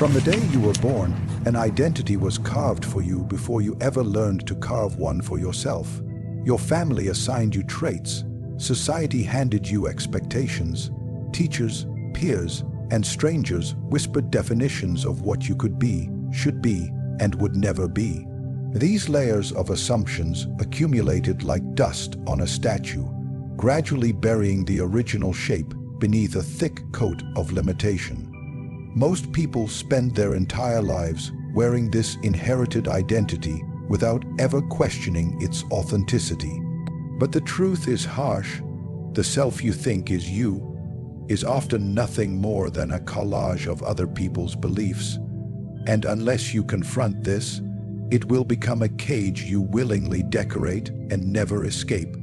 From the day you were born, an identity was carved for you before you ever learned to carve one for yourself. Your family assigned you traits, society handed you expectations, teachers, peers, and strangers whispered definitions of what you could be, should be, and would never be. These layers of assumptions accumulated like dust on a statue, gradually burying the original shape beneath a thick coat of limitation. Most people spend their entire lives wearing this inherited identity without ever questioning its authenticity. But the truth is harsh. The self you think is you is often nothing more than a collage of other people's beliefs. And unless you confront this, it will become a cage you willingly decorate and never escape.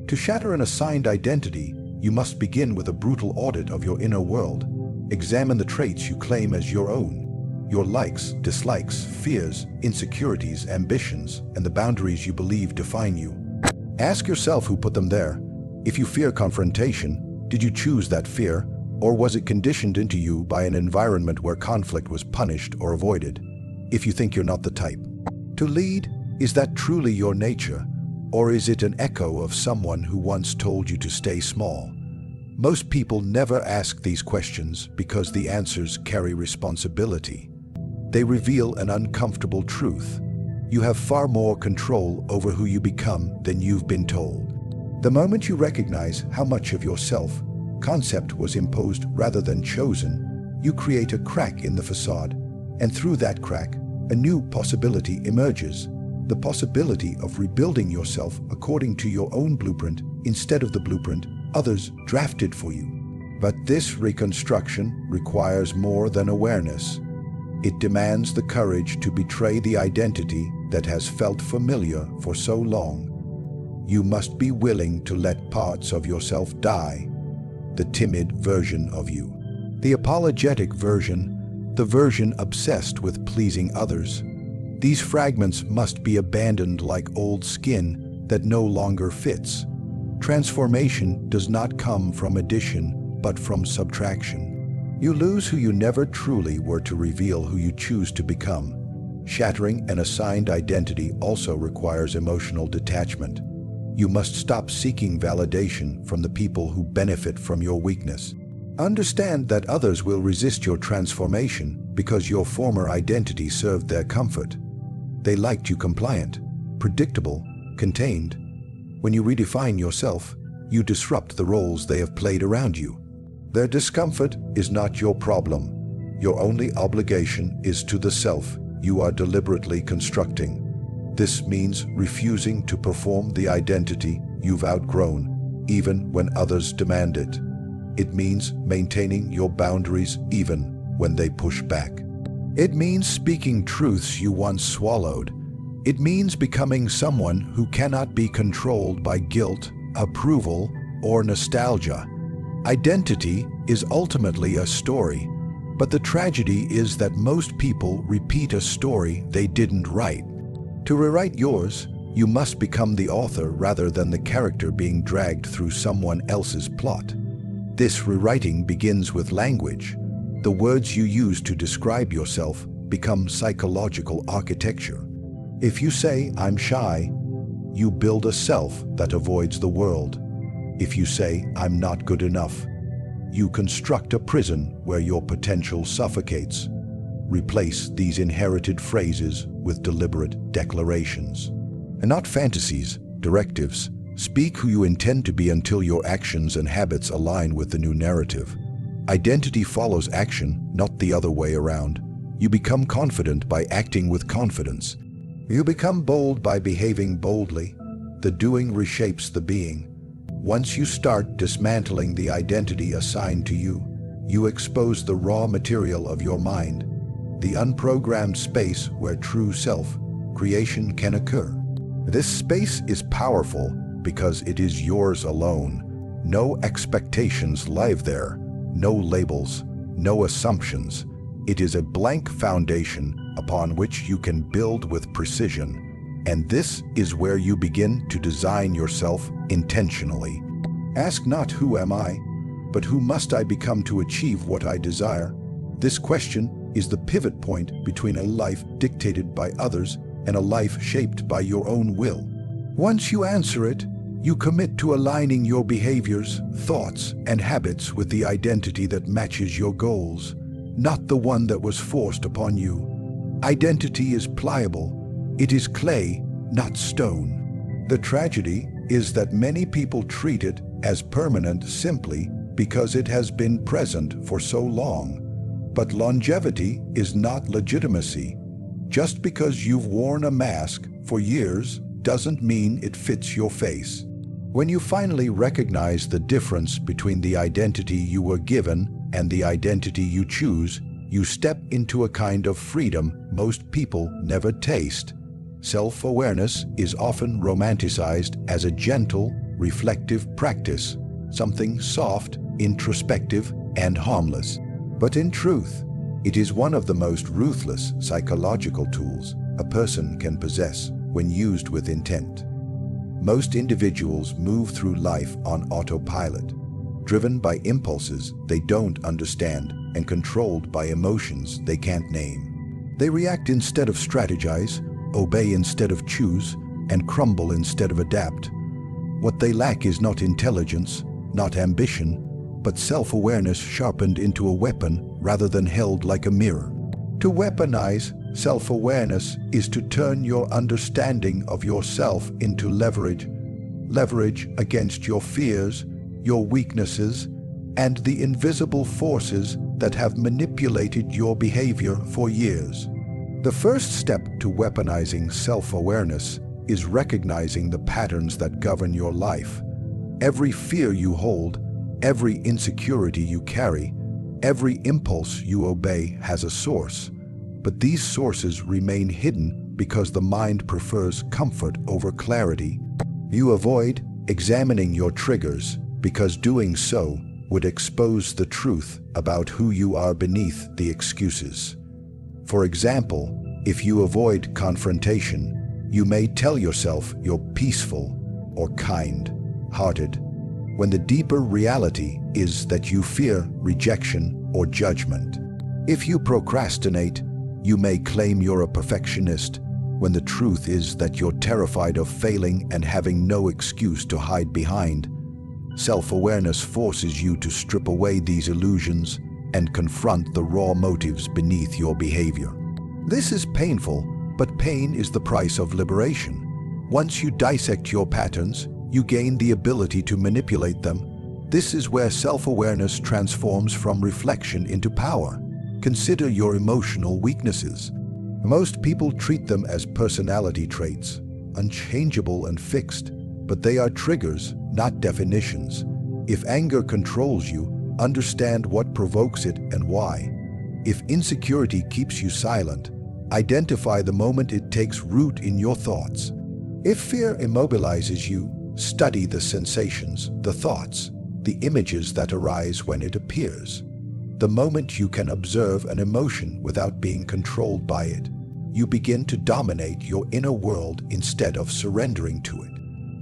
To shatter an assigned identity, you must begin with a brutal audit of your inner world. Examine the traits you claim as your own, your likes, dislikes, fears, insecurities, ambitions, and the boundaries you believe define you. Ask yourself who put them there. If you fear confrontation, did you choose that fear, or was it conditioned into you by an environment where conflict was punished or avoided? If you think you're not the type to lead, is that truly your nature, or is it an echo of someone who once told you to stay small? Most people never ask these questions because the answers carry responsibility. They reveal an uncomfortable truth. You have far more control over who you become than you've been told. The moment you recognize how much of your self-concept was imposed rather than chosen, you create a crack in the facade, and through that crack, a new possibility emerges. The possibility of rebuilding yourself according to your own blueprint instead of the blueprint others drafted for you. But this reconstruction requires more than awareness. It demands the courage to betray the identity that has felt familiar for so long. You must be willing to let parts of yourself die. The timid version of you, the apologetic version, the version obsessed with pleasing others. These fragments must be abandoned like old skin that no longer fits. Transformation does not come from addition, but from subtraction. You lose who you never truly were to reveal who you choose to become. Shattering an assigned identity also requires emotional detachment. You must stop seeking validation from the people who benefit from your weakness. Understand that others will resist your transformation because your former identity served their comfort. They liked you compliant, predictable, contained. When you redefine yourself, you disrupt the roles they have played around you. Their discomfort is not your problem. Your only obligation is to the self you are deliberately constructing. This means refusing to perform the identity you've outgrown, even when others demand it. It means maintaining your boundaries even when they push back. It means speaking truths you once swallowed. It means becoming someone who cannot be controlled by guilt, approval, or nostalgia. Identity is ultimately a story, but the tragedy is that most people repeat a story they didn't write. To rewrite yours, you must become the author rather than the character being dragged through someone else's plot. This rewriting begins with language. The words you use to describe yourself become psychological architecture. If you say, "I'm shy," you build a self that avoids the world. If you say, "I'm not good enough," you construct a prison where your potential suffocates. Replace these inherited phrases with deliberate declarations. And not fantasies, directives. Speak who you intend to be until your actions and habits align with the new narrative. Identity follows action, not the other way around. You become confident by acting with confidence. You become bold by behaving boldly. The doing reshapes the being. Once you start dismantling the identity assigned to you, you expose the raw material of your mind, the unprogrammed space where true self-creation can occur. This space is powerful because it is yours alone. No expectations live there, no labels, no assumptions. It is a blank foundation upon which you can build with precision. And this is where you begin to design yourself intentionally. Ask not who am I, but who must I become to achieve what I desire? This question is the pivot point between a life dictated by others and a life shaped by your own will? Once you answer it, you commit to aligning your behaviors, thoughts, and habits with the identity that matches your goals, not the one that was forced upon you. Identity is pliable. It is clay, not stone. The tragedy is that many people treat it as permanent simply because it has been present for so long. But longevity is not legitimacy. Just because you've worn a mask for years doesn't mean it fits your face. When you finally recognize the difference between the identity you were given and the identity you choose, you step into a kind of freedom most people never taste. Self-awareness is often romanticized as a gentle, reflective practice, something soft, introspective, and harmless. But in truth, it is one of the most ruthless psychological tools a person can possess when used with intent. Most individuals move through life on autopilot, driven by impulses they don't understand and controlled by emotions they can't name. They react instead of strategize, obey instead of choose, and crumble instead of adapt. What they lack is not intelligence, not ambition, but self-awareness sharpened into a weapon rather than held like a mirror. To weaponize self-awareness is to turn your understanding of yourself into leverage against your fears, your weaknesses, and the invisible forces that have manipulated your behavior for years. The first step to weaponizing self-awareness is recognizing the patterns that govern your life. Every fear you hold, every insecurity you carry, every impulse you obey has a source. But these sources remain hidden because the mind prefers comfort over clarity. You avoid examining your triggers because doing so would expose the truth about who you are beneath the excuses. For example, if you avoid confrontation, you may tell yourself you're peaceful or kind-hearted, when the deeper reality is that you fear rejection or judgment. If you procrastinate, you may claim you're a perfectionist, when the truth is that you're terrified of failing and having no excuse to hide behind. Self-awareness forces you to strip away these illusions and confront the raw motives beneath your behavior. This is painful, but pain is the price of liberation. Once you dissect your patterns, you gain the ability to manipulate them. This is where self-awareness transforms from reflection into power. Consider your emotional weaknesses. Most people treat them as personality traits, unchangeable and fixed, but they are triggers, not definitions. If anger controls you, understand what provokes it and why. If insecurity keeps you silent, identify the moment it takes root in your thoughts. If fear immobilizes you, study the sensations, the thoughts, the images that arise when it appears. The moment you can observe an emotion without being controlled by it, you begin to dominate your inner world instead of surrendering to it.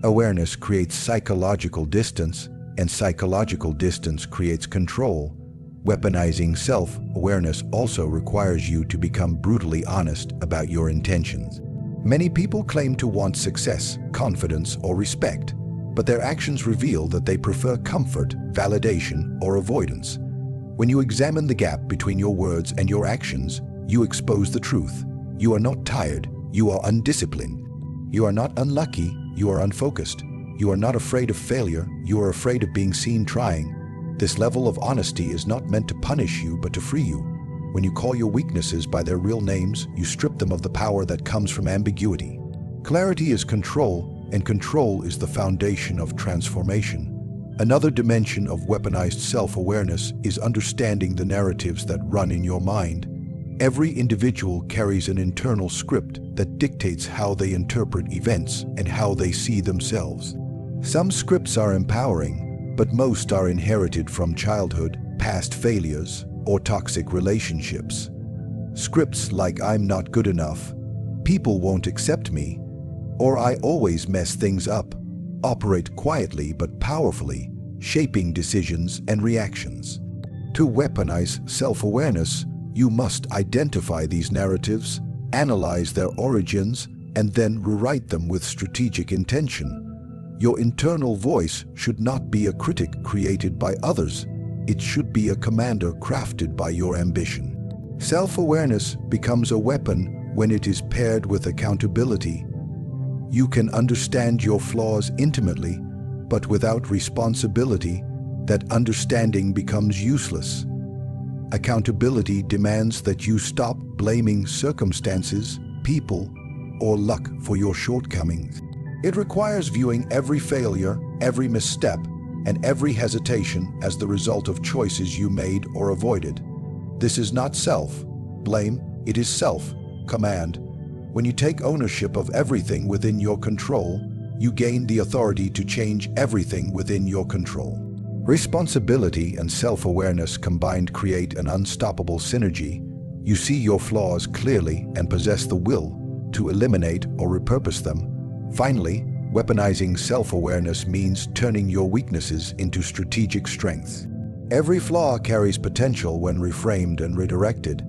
Awareness creates psychological distance, and psychological distance creates control. Weaponizing self-awareness also requires you to become brutally honest about your intentions. Many people claim to want success, confidence, or respect, but their actions reveal that they prefer comfort, validation, or avoidance. When you examine the gap between your words and your actions, you expose the truth. You are not tired, you are undisciplined. You are not unlucky, you are unfocused. You are not afraid of failure, you are afraid of being seen trying. This level of honesty is not meant to punish you, but to free you. When you call your weaknesses by their real names, you strip them of the power that comes from ambiguity. Clarity is control, and control is the foundation of transformation. Another dimension of weaponized self-awareness is understanding the narratives that run in your mind. Every individual carries an internal script that dictates how they interpret events and how they see themselves. Some scripts are empowering, but most are inherited from childhood, past failures, or toxic relationships. Scripts like "I'm not good enough," "people won't accept me," or "I always mess things up" operate quietly but powerfully, shaping decisions and reactions. To weaponize self-awareness, You must identify these narratives, analyze their origins, and then rewrite them with strategic intention. Your internal voice should not be a critic created by others. It should be a commander crafted by your ambition. Self-awareness becomes a weapon when it is paired with accountability. You can understand your flaws intimately, but without responsibility, that understanding becomes useless. Accountability demands that you stop blaming circumstances, people, or luck for your shortcomings. It requires viewing every failure, every misstep, and every hesitation as the result of choices you made or avoided. This is not self-blame, it is self-command. When you take ownership of everything within your control, you gain the authority to change everything within your control. Responsibility and self-awareness combined create an unstoppable synergy. You see your flaws clearly and possess the will to eliminate or repurpose them. Finally, weaponizing self-awareness means turning your weaknesses into strategic strengths. Every flaw carries potential when reframed and redirected.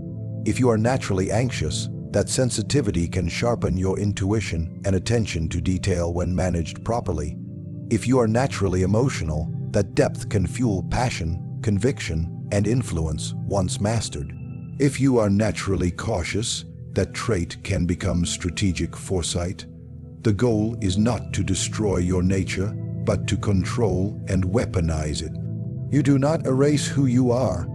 If you are naturally anxious, that sensitivity can sharpen your intuition and attention to detail when managed properly. If you are naturally emotional, that depth can fuel passion, conviction, and influence once mastered. If you are naturally cautious, that trait can become strategic foresight. The goal is not to destroy your nature, but to control and weaponize it. You do not erase who you are.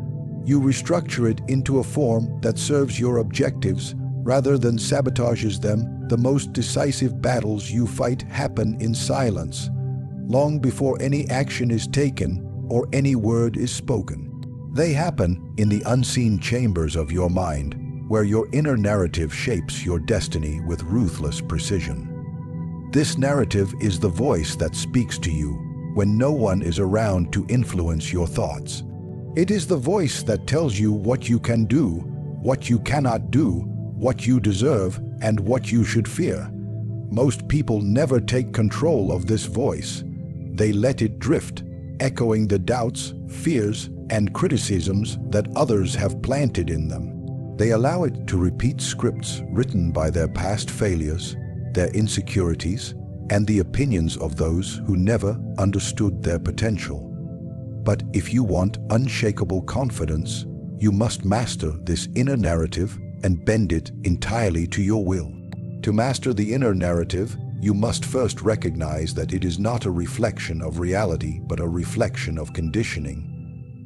You restructure it into a form that serves your objectives rather than sabotages them. The most decisive battles you fight happen in silence, long before any action is taken or any word is spoken. They happen in the unseen chambers of your mind, where your inner narrative shapes your destiny with ruthless precision. This narrative is the voice that speaks to you when no one is around to influence your thoughts. It is the voice that tells you what you can do, what you cannot do, what you deserve, and what you should fear. Most people never take control of this voice. They let it drift, echoing the doubts, fears, and criticisms that others have planted in them. They allow it to repeat scripts written by their past failures, their insecurities, and the opinions of those who never understood their potential. But if you want unshakable confidence, you must master this inner narrative and bend it entirely to your will. To master the inner narrative, you must first recognize that it is not a reflection of reality, but a reflection of conditioning.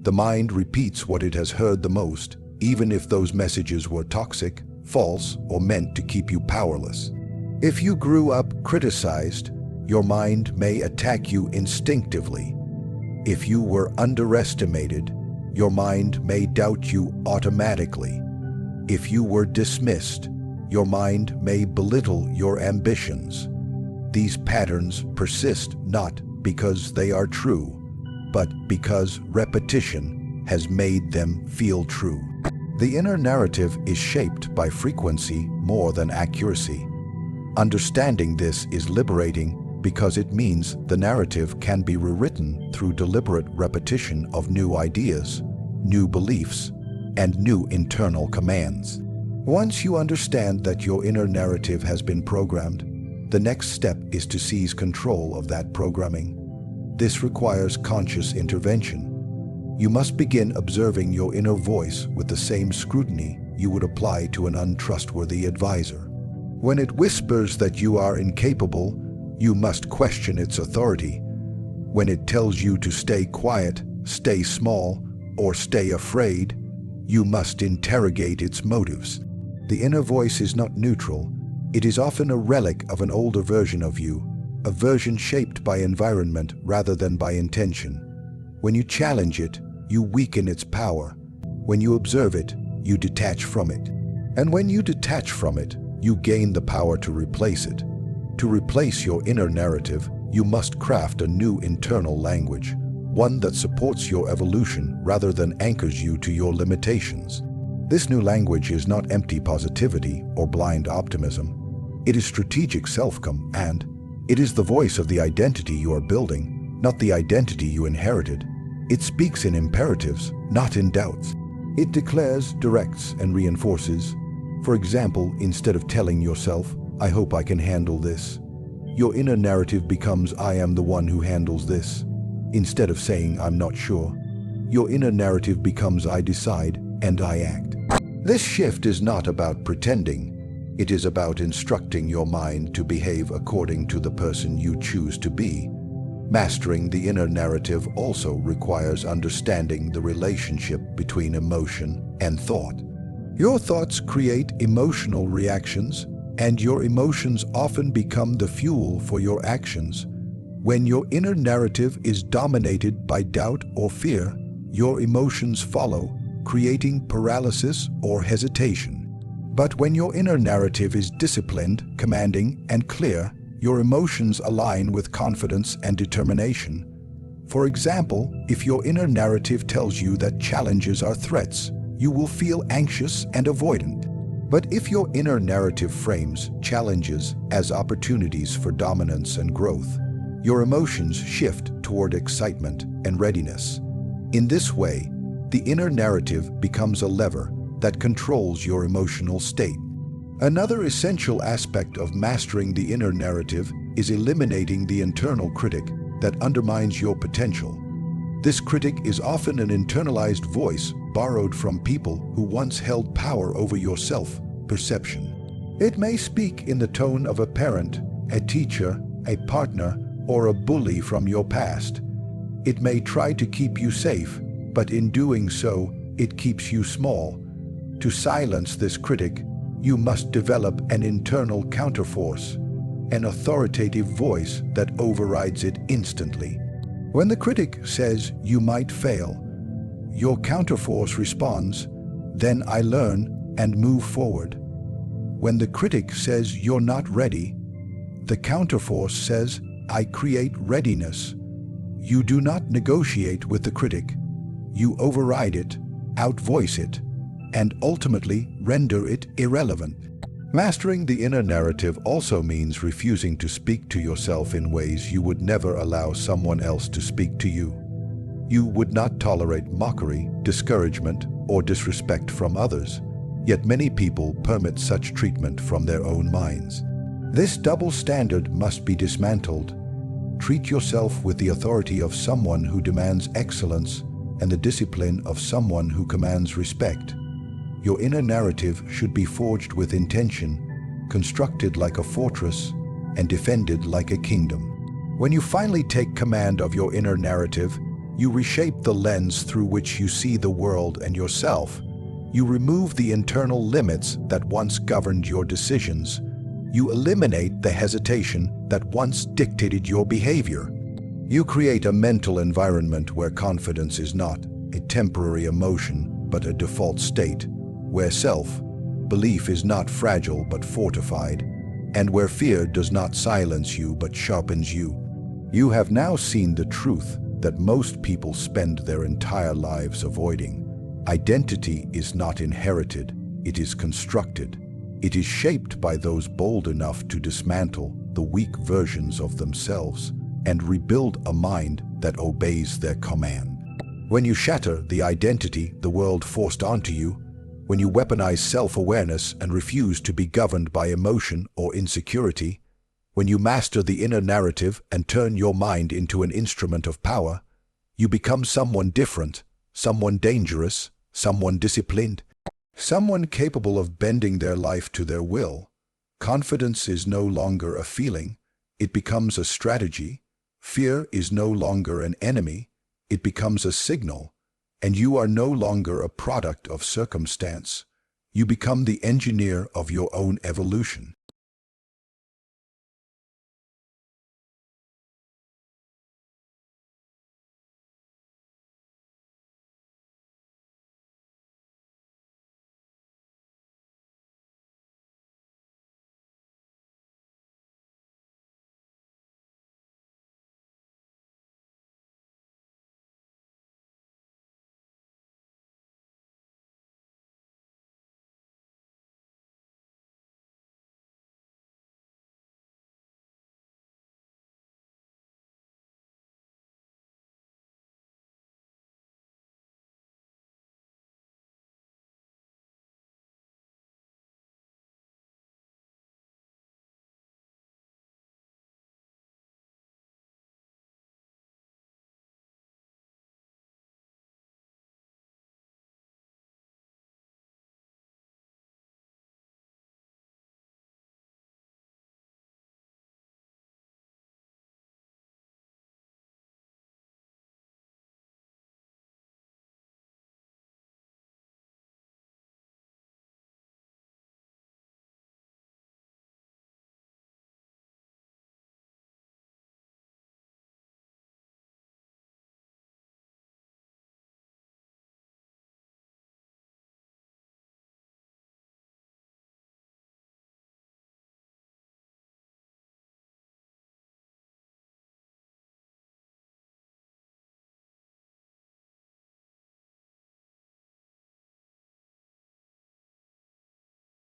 The mind repeats what it has heard the most, even if those messages were toxic, false, or meant to keep you powerless. If you grew up criticized, your mind may attack you instinctively. If you were underestimated, your mind may doubt you automatically. If you were dismissed, your mind may belittle your ambitions. These patterns persist not because they are true, but because repetition has made them feel true. The inner narrative is shaped by frequency more than accuracy. Understanding this is liberating because it means the narrative can be rewritten through deliberate repetition of new ideas, new beliefs, and new internal commands. Once you understand that your inner narrative has been programmed, the next step is to seize control of that programming. This requires conscious intervention. You must begin observing your inner voice with the same scrutiny you would apply to an untrustworthy advisor. When it whispers that you are incapable, you must question its authority. When it tells you to stay quiet, stay small, or stay afraid, you must interrogate its motives. The inner voice is not neutral. It is often a relic of an older version of you, a version shaped by environment rather than by intention. When you challenge it, you weaken its power. When you observe it, you detach from it. And when you detach from it, you gain the power to replace it. To replace your inner narrative, you must craft a new internal language, one that supports your evolution rather than anchors you to your limitations. This new language is not empty positivity or blind optimism. It is strategic self-command. It is the voice of the identity you are building, not the identity you inherited. It speaks in imperatives, not in doubts. It declares, directs, and reinforces. For example, instead of telling yourself, "I hope I can handle this," your inner narrative becomes, "I am the one who handles this." Instead of saying, "I'm not sure," your inner narrative becomes, "I decide and I act." This shift is not about pretending. It is about instructing your mind to behave according to the person you choose to be. Mastering the inner narrative also requires understanding the relationship between emotion and thought. Your thoughts create emotional reactions, and your emotions often become the fuel for your actions. When your inner narrative is dominated by doubt or fear, your emotions follow, creating paralysis or hesitation. But when your inner narrative is disciplined, commanding, and clear, your emotions align with confidence and determination. For example, if your inner narrative tells you that challenges are threats, you will feel anxious and avoidant. But if your inner narrative frames challenges as opportunities for dominance and growth, your emotions shift toward excitement and readiness. In this way, the inner narrative becomes a lever that controls your emotional state. Another essential aspect of mastering the inner narrative is eliminating the internal critic that undermines your potential. This critic is often an internalized voice borrowed from people who once held power over your self-perception. It may speak in the tone of a parent, a teacher, a partner, or a bully from your past. It may try to keep you safe, but in doing so, it keeps you small. To silence this critic, you must develop an internal counterforce, an authoritative voice that overrides it instantly. When the critic says you might fail, your counterforce responds, "Then I learn and move forward." When the critic says you're not ready, the counterforce says, "I create readiness." You do not negotiate with the critic. You override it, outvoice it, and ultimately render it irrelevant. Mastering the inner narrative also means refusing to speak to yourself in ways you would never allow someone else to speak to you. You would not tolerate mockery, discouragement, or disrespect from others, yet many people permit such treatment from their own minds. This double standard must be dismantled. Treat yourself with the authority of someone who demands excellence and the discipline of someone who commands respect. Your inner narrative should be forged with intention, constructed like a fortress, and defended like a kingdom. When you finally take command of your inner narrative, you reshape the lens through which you see the world and yourself. You remove the internal limits that once governed your decisions. You eliminate the hesitation that once dictated your behavior. You create a mental environment where confidence is not a temporary emotion, but a default state, where self-belief is not fragile but fortified, and where fear does not silence you but sharpens you. You have now seen the truth that most people spend their entire lives avoiding. Identity is not inherited, it is constructed. It is shaped by those bold enough to dismantle the weak versions of themselves and rebuild a mind that obeys their command. When you shatter the identity the world forced onto you, when you weaponize self-awareness and refuse to be governed by emotion or insecurity, when you master the inner narrative and turn your mind into an instrument of power, you become someone different, someone dangerous, someone disciplined, someone capable of bending their life to their will. Confidence is no longer a feeling, it becomes a strategy. Fear is no longer an enemy, it becomes a signal. And you are no longer a product of circumstance. You become the engineer of your own evolution.